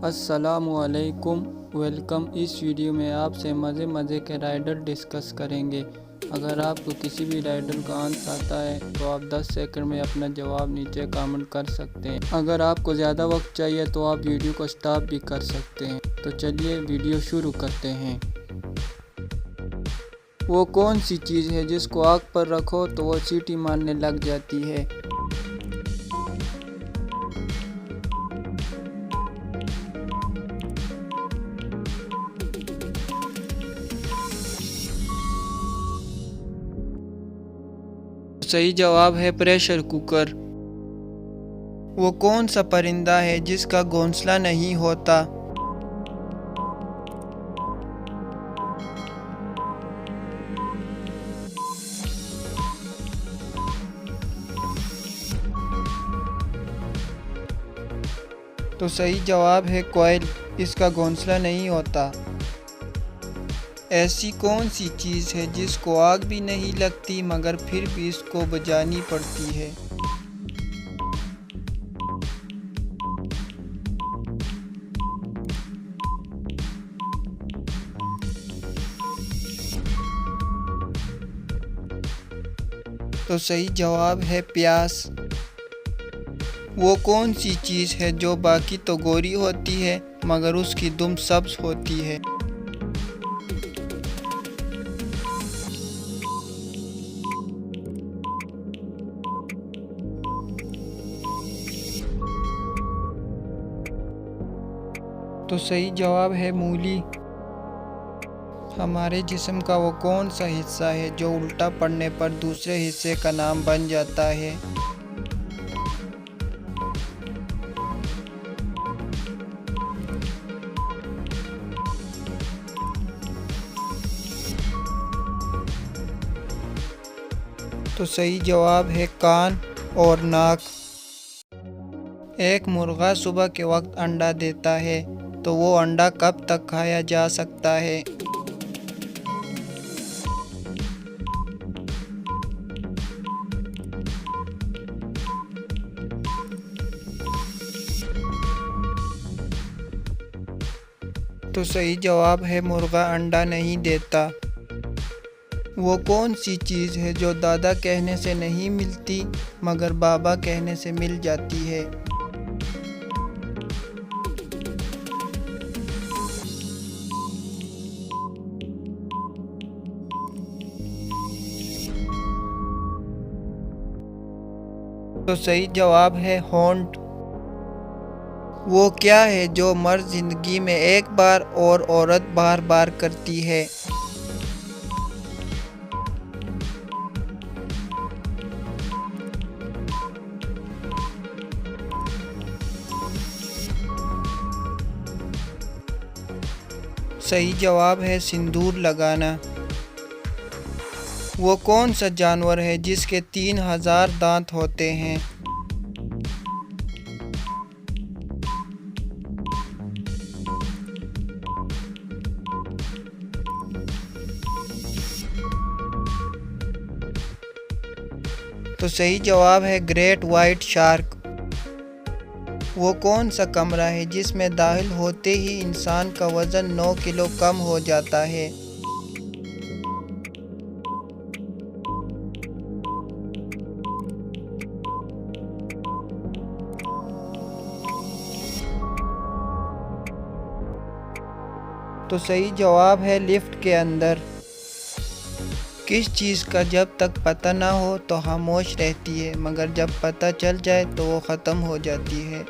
अस्सलामुअलैकुम वेलकम। इस वीडियो में आपसे मज़े के राइडर डिस्कस करेंगे। अगर आपको किसी भी राइडर का आंसर आता है तो आप 10 सेकंड में अपना जवाब नीचे कमेंट कर सकते हैं। अगर आपको ज़्यादा वक्त चाहिए तो आप वीडियो को स्टॉप भी कर सकते हैं। तो चलिए वीडियो शुरू करते हैं। वो कौन सी चीज़ है जिसको आग पर रखो तो वो सीटी मारने लग जाती है? सही जवाब है प्रेशर कुकर। वो कौन सा परिंदा है जिसका घोंसला नहीं होता? तो सही जवाब है कोयल, इसका घोंसला नहीं होता। ऐसी कौन सी चीज़ है जिसको आग भी नहीं लगती मगर फिर भी इसको बुझानी पड़ती है? तो सही जवाब है प्यास। वो कौन सी चीज़ है जो बाकी तो गोरी होती है मगर उसकी दुम सब्ज होती है? तो सही जवाब है मूली। हमारे जिस्म का वो कौन सा हिस्सा है जो उल्टा पड़ने पर दूसरे हिस्से का नाम बन जाता है? तो सही जवाब है कान और नाक। एक मुर्गा सुबह के वक्त अंडा देता है तो वो अंडा कब तक खाया जा सकता है? तो सही जवाब है मुर्गा अंडा नहीं देता। वो कौन सी चीज़ है जो दादा कहने से नहीं मिलती मगर बाबा कहने से मिल जाती है? तो सही जवाब है होंठ। वो क्या है जो मर्द जिंदगी में एक बार और औरत बार बार करती है? सही जवाब है सिंदूर लगाना। वो कौन सा जानवर है जिसके 3000 दांत होते हैं? तो सही जवाब है ग्रेट वाइट शार्क। वो कौन सा कमरा है जिसमें दाखिल होते ही इंसान का वज़न 9 किलो कम हो जाता है? तो सही जवाब है लिफ्ट के अंदर। किस चीज़ का जब तक पता ना हो तो खामोश रहती है मगर जब पता चल जाए तो वो ख़त्म हो जाती है?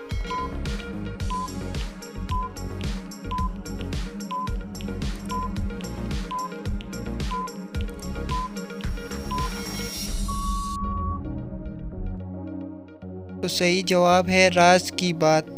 तो सही जवाब है राज की बात।